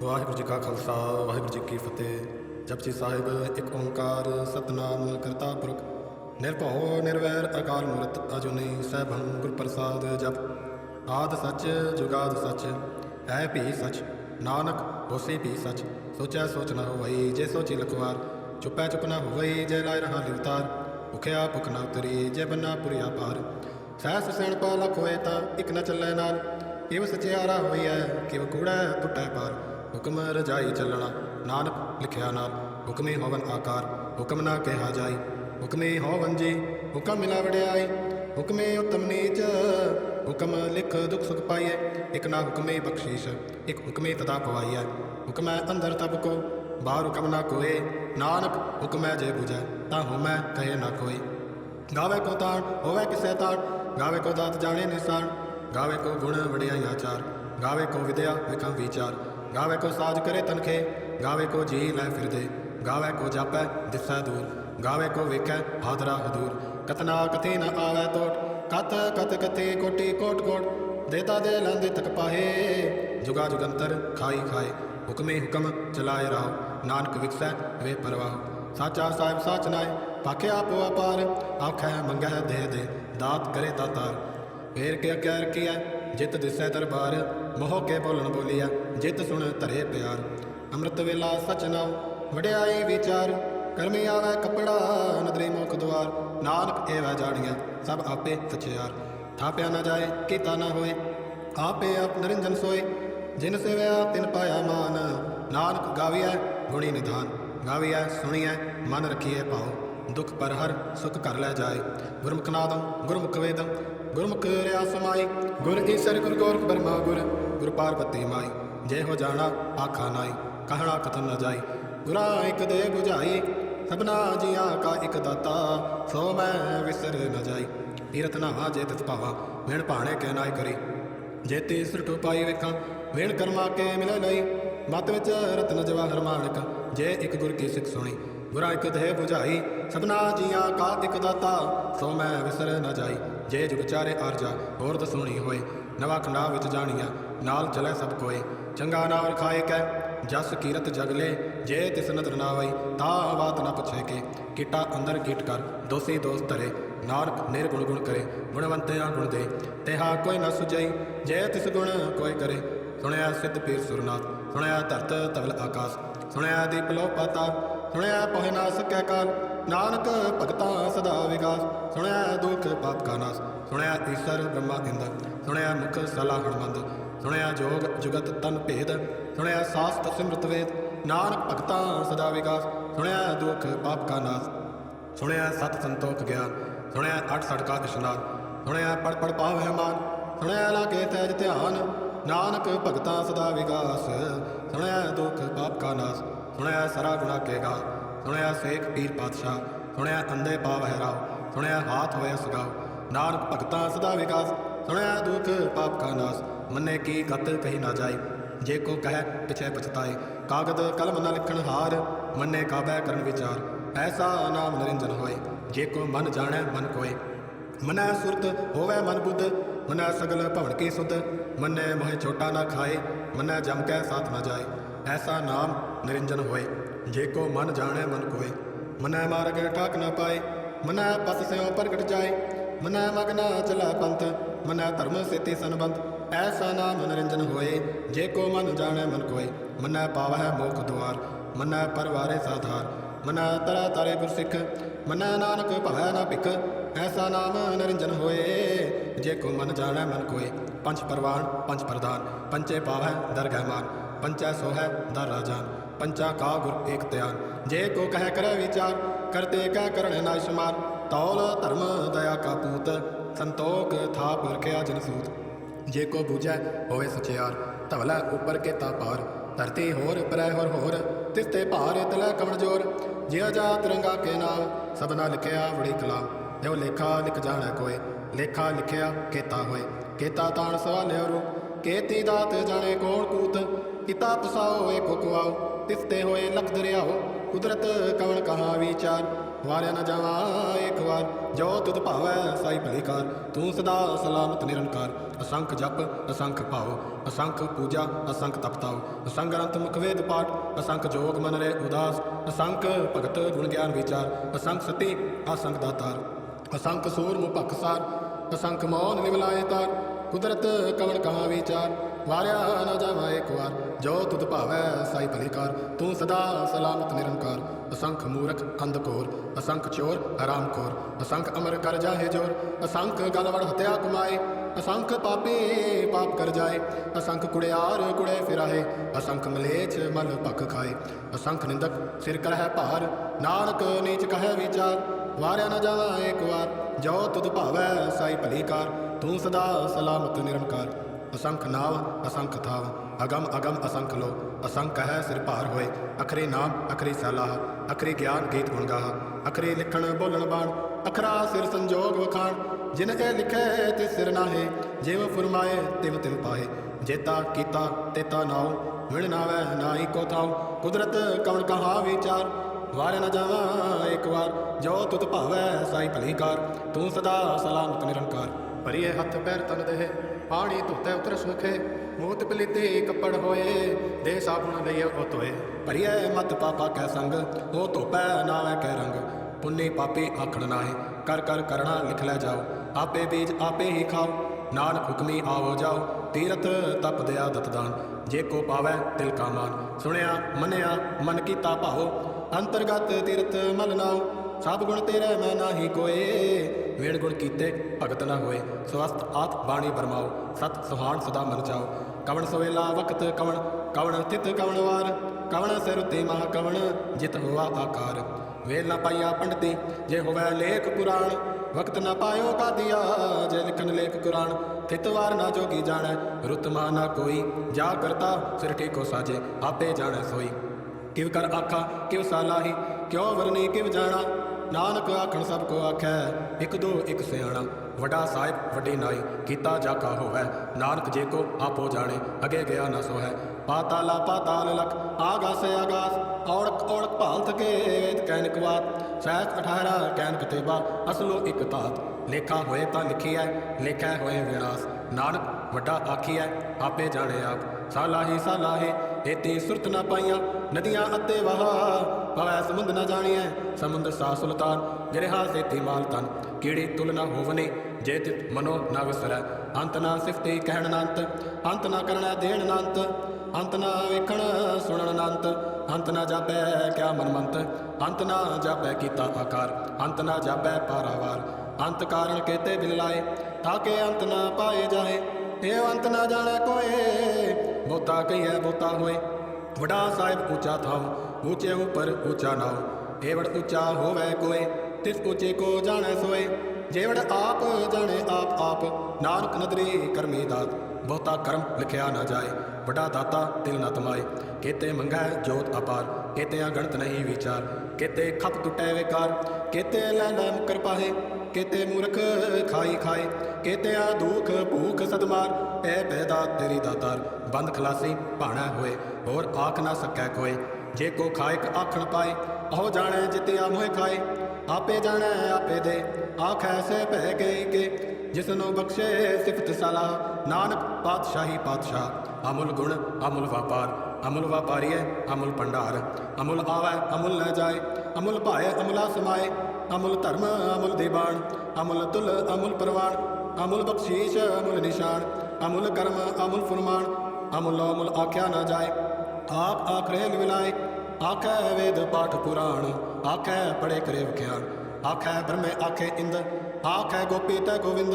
ਵਾਹਿਗੁਰੂ ਜੀ ਕਾ ਖਾਲਸਾ ਵਾਹਿਗੁਰੂ ਜੀ ਕੀ ਫਤਿਹ। ਜਪਜੀ ਸਾਹਿਬ ਇੱਕ ਓੰਕਾਰ ਸਤਨਾਮ ਕਰਤਾ ਪੁਰਖ ਨਿਰਭਉ ਨਿਰਵੈਰ ਅਕਾਲ ਮੂਰਤ ਅਜੂਨੀ ਸੈਭੰ ਗੁਰ ਪ੍ਰਸਾਦ। ਜਪ ਆਦ ਸੱਚ ਜੁਗਾਦ ਸੱਚ ਹੈ ਭੀ ਸੱਚ ਨਾਨਕ ਹੋਸੀ ਭੀ ਸੱਚ। ਸੋਚੈ ਸੋਚ ਨਾ ਹੋਵਈ ਜੇ ਸੋਚੀ ਲਖਵਾਰ ਚੁੱਪੈ ਚੁੱਪ ਨਾ ਹੋਵਈ ਜੇ ਲਾਇ ਰਹਾ ਲਿਵਤਾਰ। ਭੁਖਿਆ ਭੁਖ ਨਾ ਉਤਰੀ ਜੇ ਬੰਨਾ ਪੁਰੀਆ ਪਾਰ। ਸਹਿਸ ਸਿਆਣਪਾ ਲਖ ਹੋਏ ਤਾਂ ਇੱਕ ਨ ਚੱਲੈ ਨਾਲ। ਕਿਵ ਸਚਿਆਰਾ ਹੋਈਐ ਕਿਵ ਕੂੜੈ ਟੁੱਟੈ ਪਾਰ। ਹੁਕਮ ਰਜਾਈ ਚੱਲਣਾ ਨਾਨਕ ਲਿਖਿਆ ਨਾਲ। ਹੁਕਮੇ ਹੋਵਨ ਆਕਾਰ ਹੁਕਮ ਨਾ ਕਿਹਾ ਜਾਈ। ਹੁਕਮੇ ਹੋਵਨ ਜੀ ਹੁਕਮ ਮਿਲਾ ਵਡਿਆਈ। ਹੁਕਮੇ ਉਤਮ ਨੀਚ ਹੁਕਮ ਲਿਖ ਦੁਖ ਸੁਖ ਪਾਈਐ। ਇੱਕ ਨਾ ਹੁਕਮੇ ਬਖਸ਼ੀਸ਼ ਇੱਕ ਹੁਕਮੇ ਤਦਾ ਪਵਾਈਐ। ਹੁਕਮੈ ਅੰਦਰ ਤਬ ਕੋ ਬਾਹਰ ਹੁਕਮ ਨਾ ਕੋਏ। ਨਾਨਕ ਹੁਕਮੈ ਜੇ ਬੁਝੈ ਤਾਂ ਹੋਮੈ ਕਹੇ ਨਾ ਕੋਈ। ਗਾਵੇ ਕੋ ਤਾਣ ਹੋਵੇ ਕਿਸੇ ਤਾਣ ਗਾਵੇ ਕੋ ਦਾਤ ਜਾਣੇ ਨਿਸਾਨ। ਗਾਵੇ ਕੋ ਗੁਣ ਵਡਿਆਈ ਆਚਾਰ ਗਾਵੇ ਕੋ ਵਿਦਿਆ ਵਿਖਮ ਵਿਚਾਰ। ਗਾਵੇ ਕੋ ਸਾਜ करे तनखे गावे को जी लै फिरदे। गावे को जापै दिसै दूर गावे को वेखै हादरा हदूर। कतना कथे न आवै तोट कथ कथ कथे कोटि कोट कोट। देता दे लैंदे तक पाहे जुगा जुगंतर खाई खाए। हुक्मे हुक्म चलाए राहो नानक विकसै वे परवाह। साचा साहिब साच नाय पाखे आपो अपार। आखै मंगै दे दे दात करे दातार। फेर के अग्गै रखिया जित दिसै दरबार। मोह के बोलन बोलिया जित सुन धरे प्यार। अमृत वेला सच नाम वड्याई विचार। करमी आवे कपड़ा नदरी मुख द्वार। नानक एवै जाड़ियाँ सब आपे सचियार। थाप्या न जाए कीता न होए आपे आप निरंजन सोए। जिन सेवया तिन पाया मान। नानक गाविया गुणी निधान गाविया सुनिया मन रखिए पाओ। दुख पर हर सुख कर लै जाए। गुरमुख नादम गुरमुख वेदम गुरमुख रिया समाई। गुर ईसर गुर गोरख ब्रह्मा गुर गुर पार्वती माई। जय हो जाना आखा नाई कहना कथन न जाई। गुरा एक दे बुझाई सबना जिया का एक दाता। सो मैं विसर न जाई तीरथ नावा जे तिस भावा। वेण भाणे के नाई करी जेती सुरटू पाई वेखा। वेण कर्मा के मिले लई मत विच रत्न जवाहर माणक। जे एक गुर की सिख सुनी गुरा एक दे बुझाई। सबना जिया का एक दाता सो मैं विसर न जाई। जे जुग चारे आरजा होर दसूणी होए। नवा खंडा विच जानिया नाल चलै सब कोए। चंगा नाम रखाए कै जस कीरत जग ले। जे तिस नदर ना आई ता बात न पुछे के। कीटा अंदर कीट कर दोषी दोष धरे। नानक निर्गुण गुण करे गुणवंतिया गुण दे। तेहा कोई न सुझई जे तिस गुण कोई करे। सुनया सिद्ध पीर सुरनाथ सुनया धरत तवल आकाश। सुनया दीप लो पाताल सुनया पोहे ना सकै काल। नानक भगता सदा विकास सुनया दुख पाप का नाश। सुनया ईश्वर ब्रह्मा इंद्र सुनया मुख सलाहण मंद। सुनया जोग जुगत तन भेद सुनया शास्त्र सिमृत वेद। नानक भगता सदा विकास सुनया दुख पाप का नाश। सुनया सत संतोख ज्ञान सुनया अठ सठ का स्नान। सुनया पढ़ पढ़ पावै मान सुनया लागे तैज ध्यान। नानक भगता सदा विकास सुनया दुख पाप का नाश। सुनया सरा गुणा के गा सुनया शेख पीर पातशाह। सुनया अंधे पाव हैराव सुनया हाथ होया सगाओ। नानक भगता सदा विकास सुनया दुख पाप का नाश। मन्ने की गत कही ना जाए जे को कह पिछे पछताए। कागद कलम न लिखण हार मन्ने काबै करन विचार। ऐसा नाम निरंजन होए जे को मन जाने मन कोय। मनै सुरत होवै मन बुद्ध मनै सगल भवन की सुध। मन्ने मोहे छोटा न खाए मन्नै जम कै साथ न जाए। ऐसा नाम निरंजन होए जे को मन जाने मन कोय। मनै मार्ग ठाक न पाए मनै पस स्यों प्रगट जाए। मनै मगना चला पंथ मनै धर्म सेती संबंध। ऐसा नाम निरंजन होए जे को मन जाने मन कोय। मनै पावै मोख द्वार मनै परवारे साधार। मनै तरै तारे गुर सिख मनै नानक भवै न भिख। ऐसा नाम निरंजन होए जे को मन जाने मन कोय। पंच परवान पंच प्रधान पंचे पावै दरगह मान। पंचा सोहै दर राजान पंचा का गुर एक त्यान। जे को कह करे विचार करते कह करण नाय शुमार। तौल धर्म दया का पूत संतोख थाप रखया जन सूत। जे को बूझै होवे सचियार धवलै ऊपर के ता पार। धरती होर परै होर तिसते भार तलै कमण जोर। जिया जा तिरंगा के नाम सबना लिखया बड़ी कलाम। जो लेखा लिख जाणै कोय लेखा लिखया केता होए। केता ताण सवालिया रूप केती दात जाने कौन कूत। पिता पसाओ एको कुआओ तिसते होए लख दरियाओ। कुदरत कवण कहाँ विचार वारिया न जावा एक वार, जो तुद भावै साई भली कार। तू सदा सलामत निरंकार, असंख जप असंख भाव, असंख पूजा असंख तपताओ, असंख ग्रंथ मुख वेद पाठ, असंख जोग मन रे उदास, असंख भगत गुण ज्ञान विचार, असंख सती असंख दातार, असंख सूर मुँह भखसार, असंख मौन निवलाए तार। कुदरत कवन कहाँ विचार, वारिया न जावा एक वार, जो तुद भावै साई भली कार। तू सदा सलामत निरंकार, असंख मूरख अंधकोर, असंख चोर हराम खोर, असंख अमर कर जाहे जोर, असंख गलवड़ हत्या कमाए, असंख पापी पाप कर जाए, असंख कुड़ियार कुड़े फिराहे, असंख मलेच्छ मल भख खाए, असंख निंदक सिर करह भार, नानक नीच कह विचार। वारिया न जावा एक वार, जो तुद भावै साई भली कार। तू सदा सलामत निरंकार, असंख नाव असंख थाव, अगम अगम असंख लो, असंख है सिर भार होए। अखरी नाम अखरी सलाह, अखरी ज्ञान गीत गुण गाह, अखरी लिखण बोलन बाण, अखरा सिर संजोग वखाण। जिन ए लिखे तिस सिर नाहे, जिव फुरमाए तिव तिव पाए। जेता कीता तेता नाओ, मिल नावै नाई को थाओ। कुदरत कवन कहाँ विचार, वार न जावा एक वार, जो तुद भावै साई भली कार। तू सदा सलामत निरंकार, भरिए हथ पैर तन देह, पानी धोते उतर सुखे। मूत पलीती कपड़ होए, दे साबुन लइए ओ धोए। भरिए मत पापा कै संग, ओ धोपै नावै कै रंग। पुन्नी पापी आखण नाहे, कर कर करना लिख लै जाओ। आपे बीज आपे ही खाओ, नानक हुक्मी आवो जाओ। तीरथ तप दया दत दान, जे को पावै तिल का मान। सुनिया मनिया मन कीता भाओ, अंतरगत तीरथ मल नाओ। सब गुण तेरे मैं नाही कोए, वेण गुण कीते भगत न होए। स्वस्थ आत बाणी बरमाओ, सत सुहान सदा मन जाओ। कवन सोवेला वक्त कवन, कवन तित कवन वार। कवन सिरुति महा कवन, जित हुआ आकार। वेल न पाइया पंडिती, जे होवै लेख पुराण। वक्त न पायो का दिया, जे लिखन लेख कुरान। थित वार ना जोगी जाणै, रुत मा ना कोई। जा करता सिर को साजे, आपे जाणै सोई। किव कर आखा किव सालाही, क्यों वरनी किव जाना। नानक आखण सब को आखै, एक दो एक सियाणा। वडा साहिब वड्डी नाई, कीता जाका होवै। नानक जे को आपो जाने, अगे गया न सोहै। पाताला पाताल लख, आगासे आगास। औड़क औड़क भाल थके, वेद कैनिक वात। सहज 18 कैन कतेबा, असलो एक तात। लेखा होए तां लिखिਐ, लेखै होए विनाश। नानक वड्डा आखिਐ, आपे जाने आप। सालाही सालाहे, एती सुरत न पाइयां। नदियां अते वहा, पवै समुंद न जानिए। समुंद सा सुल्तान, गिरहा सेती माल तन। कीड़ी तुल न होवनी, जे तित मनो न विसरै। अंत न सिफती कहण नंत, अंत न करना देण नंत। अंत न वेखण सुणन नंत, अंत न जापै क्या मनमंत। अंत न जापै कीता आकार, अंत न जापै पारावार। अंत कारण केते दिल लाए, ताके अंत न पाए जाए। ए अंत न जाने कोए, बोता कहिए बोता होए। वडा साहिब ऊंचा थाओ, ऊंचे ऊपर ऊंचा नाओ। एवड़ ऊंचा होवै कोय, तिस ऊंचे को जाने सोए। जेवड़ आप जाने आप आप, नानक नदरी करमी दात। बहुता कर्म लिखिया न जाए, वडा दाता तिल न तमाए। केते मंगै जोत अपार, केते गणत नहीं विचार। केते खप टुटै विकार, केते लै लै मुकर पाहे। केते मूर्ख खाई खाए, केते दुख भूख सदमार। ए पैदा तेरी दातार, बंद खलासी भाणै होए। होर आख ना सकै कोय, जे को खाएक आखण पाए। अहो जाने जितिया मोह खाए, आपे जाने आपे दे। आख ऐसे भै गई के, जिसनो बख्शे सिफत सलाह। नानक पातशाही पातशाह, अमुल गुण अमुल व्यापार। अमुल व्यापारीय अमुल भंडार, अमुल आवै अमुल न जाए। अमुल भाए अमुला समाए, अमुल धर्म अमुल दीवान। अमुल तुल अमुल परवान, अमुल बख्शीश अमुल निशान। अमुल कर्म अमुल फुरमान, अमुल अमुल आख्या न जाए। आख आखरे मिलाए, आखै वेद पाठ पुराण। आखै पढ़े करे विख्यान, आखै ब्रह्मे आखे इंद। आखै गोपी तै गोविंद,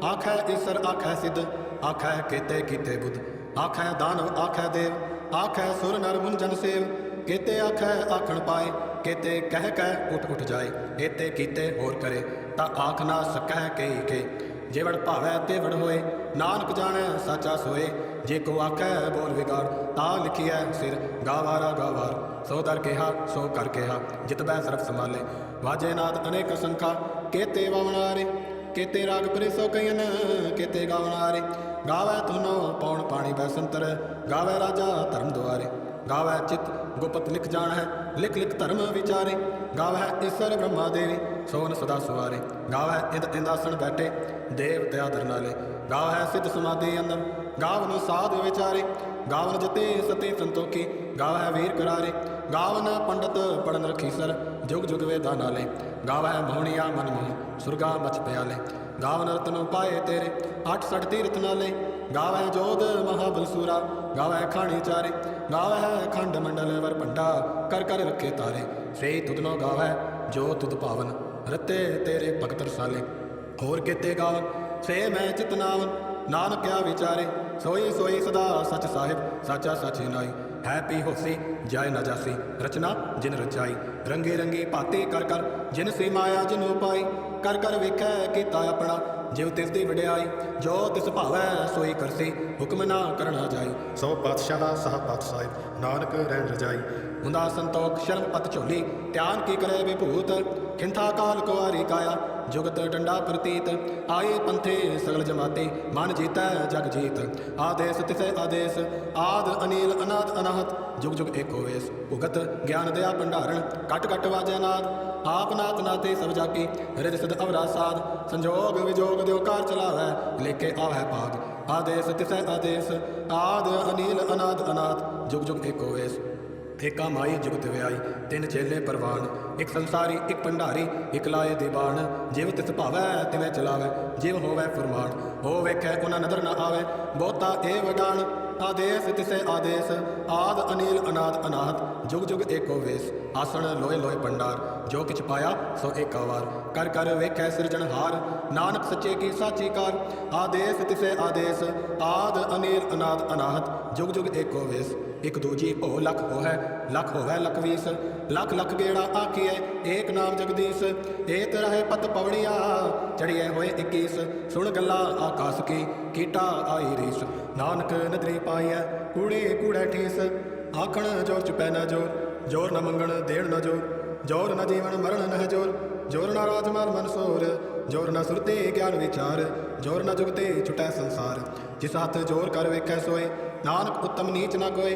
आखै ईसर आखै सिद्ध। आखै केते कीते बुद्ध, आखै दानव आखै देव। आखै सुर नर मुंजन सेव, केते आखै आखण पाए। केते कह कह उठ उठ जाए, एते कीते होर करे। ता आख ना सकह कई के, जेवड़ भावै तेवड़ होए। नानक जाने साचा सोए, जे को आखै बोल विगाड़। ता लिखिए सिर गावारा गावार, सो दर केहा सो कर केहा। जितबै सरफ संभाले, वाजे नाद अनेक संखा। केते वावणारे, केते राग परिसो कयन। केते गावणारे, गावै तुनो पौण पाणी बैसंतर। गावै राजा धर्म द्वारे, गावै चित गुपत लिख जान है, लिख लिख धर्म विचारे। गावै ईश्वर ब्रह्मा देवी सोन सदा सुवारे। गावै इंद इंदासन बैठे देव दया धर नाले। गावै सिद्ध समाधि अंदर गावन साध विचारे। गावन जते सती संतोखी गावै वीर करारे। गावन पंडित पढ़न रखी सर जुग जुग वेदा नाले। गावै मोहनिया मन मोह सुरगा मच प्याले। गावन रतन पाए तेरे 8 तीर्थ नाले। गावै जोध महाबल सूरा गावै खाणी चारे। गावै खंड मंडल वर भंडा कर कर रखे तारे। से तुदनो गावै जो तुद पावन रते तेरे भगत रसाले। होर केते गावन से मैं चितनावन नानक क्या विचारे। सोई सोई सदा सच साहिब साचा सच नाई। है पी होसी जाय न जासी रचना जिन रचाई। रंगी रंगी भाती कर कर जिन सी माया जिन उपाई। कर कर वेखै कीता अपना जिव तिस दी वड्याई। जो तिस भावै सोई करसी हुक्म ना करना जाई। सौ पातशाह सह पात साहिब नानक रहन रजाई। हुंदा संतोख शर्म पत झोली ध्यान की करे विभूत। खिंथा काल कुआरी काया जुगत डंडा प्रतीत। आए पंथे सगल जमाते मन जीतै जग जीत। आदेश तिसे आदेश आद अनिल अनाद अनाहत जुग जुग एको वेश। भुगत ज्ञान दया भंडारण कट कट वाजै नाद। आप नाथ नाते सब जाकी हृदय सिद्ध अवरा साध। संजोग विजोग द्यो कार चलावै लेके आवै भाग। आदेश तिसै आदेश आद अनिल अनाद अनाथ जुग जुग एको वेश। एका माई जुगत व्याई 3 चेले परवान। एक संसारी एक भंडारी एक लाए दीवान। जिव तिस भावै तिवें चलावै जिव होवै फुरमान। हो वेखै उना नदर न आवै बहुता ए वडान। आदेश तिसे आदेश आद अनिल अनाद अनाथ जुग जुग एको वेश। आसन लोए लोए भंडार जो किछ पाया सो एका वार। कर कर वेखै सिरजनहार नानक सच्चे की साची कार। आदेश तिसे आदेश आद अनिल अनाद अनाहत जुग जुग एको वेश। एक दूजी हो लख हो है लख होवै लख वीस। लख लख गेड़ा आखिए एक नाम जगदीश। एक रहे पत पवड़िया चढ़िए होए 21। सुन गल्ला आकाश की कीटा आई रीस। नानक नदरी पाइए कूड़े कूड़े ठीस। आखण जोर चुपै न जोर जोर न मंगण देण न जोर। जोर न जीवन मरण न जोर जोर न राजमाल मनसोर। जोर न सुरते ज्ञान विचार जोर न जुगते छुटै संसार। जिस हाथ जोर कर वेखै सोए नानक उत्तम नीच न कोय।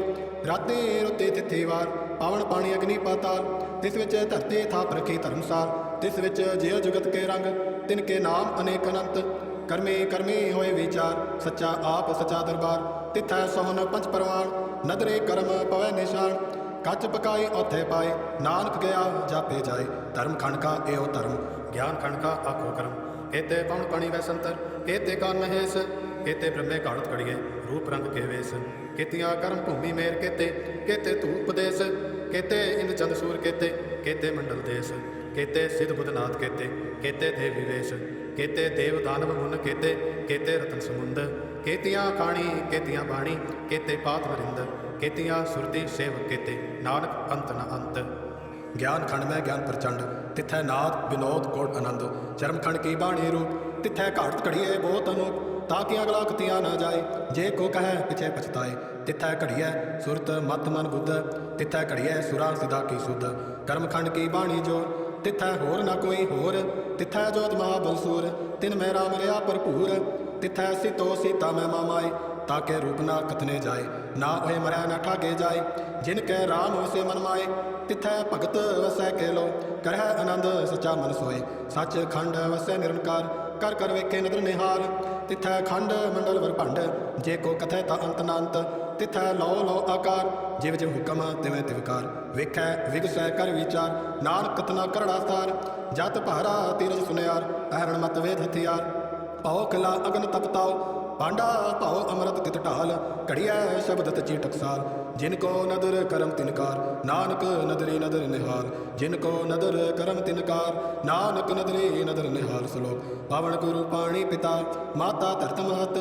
राते रुते तिथि वार पावन पानी अग्नि पाताल। तिस विच धरती थाप रखी धर्मसाल। तिस विच जियो जुगत के रंग तिनके नाम अनेक अनंत। कर्मी कर्मी होए विचार सच्चा आप सच्चा दरबार। तिथै सोहन पंच परवान नदरे कर्म पवै निशान। कच पकाई औथे पाए नानक गया जापे जाए। धर्म खंड का एओ धर्म ज्ञान खंड का आखो कर्म। केते पवन पानी वै संतर केते कान महेश। केते ब्रह्मे घाड़त कड़िए रूप रंग के वेश। केतियां कर्म भूमि मेर केते केते धूप देश। केते इंद चंद सूर केते केते मंडल देश। केते सिद्ध बुधनाथ केते केते देव विवेश। केते देव दानव मुन केते केते रतन समुंद। केतियां खाणी केतियां बाणी केते पात वरिंद। केतियां सुरती सेवक केते नानक अंत न अंत। ज्ञान खंड में ज्ञान प्रचंड तिथै नाद विनोद कोट आनंद। चरम खंड की बाणी रूप तिथै घाट घड़िए बहुत अनूप। ताकि अगला कतिया न जाए जे को कहे पिछे पछताए। तिथै घड़िए सुरत मत मन बुद्ध तिथै घड़िए सुरा सिदा की सुध। कर्म खंड की बाणी जोर तिथै होर न कोई होर। तिथै जोत महाबल सूर तिन में राम रहा भरपूर। तिथै सीतो सीता में मामाए ताके रूप ना कथने जाए। ना ओए मरै न ठागे जाए जिनके राम वसे मन माए। तिथै भगत वसै के लो करह आनंद सच्चा मन सोए। सच खंड वसै निरंकार कर कर वेखे नदर निहाल। तिथै खंड मंडल वर भंड जे को कथै ता अंत नांत। तिथै लो लो आकार जिव जिव हुक्म तिवें तिवकार। वेखै विगसै कर विचार नानक कतना करड़ा सार। जत भारा तीरज सुनियार अहरण मत वेद हथियार। पाओ किला अगन तपताओ पांडा पाओ अमृत तित ढाल। घड़िया शब्द तची टकसाल जिनको नदर करम तिनकार। नानक नदरी नदर निहाल जिनको नदर करम तिनकार। नानक नदरी नदर निहाल। श्लोक पावन गुरु पाणी पिता माता धरत महत।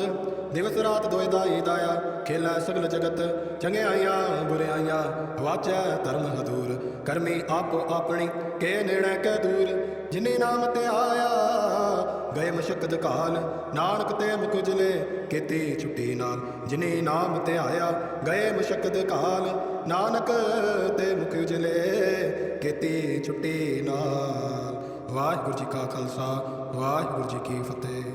दिवस रात दोए दाई दाया खेलै सगल जगत। चंगे आइया बुरे आइया वाचै धर्म हदूर। करमी आपो अपनी के नेड़े कै दूर। जिनी नाम ते आया गए मशक्कत काल। नानक ते मुख उजले केती छुट्टी नाल। जिनी नाम ते आया गए मशक्कत काल। नानक ते मुख उजले केती छुट्टी नाल। वाहिगुरू जी का खालसा वाहिगुरू जी की फतेह।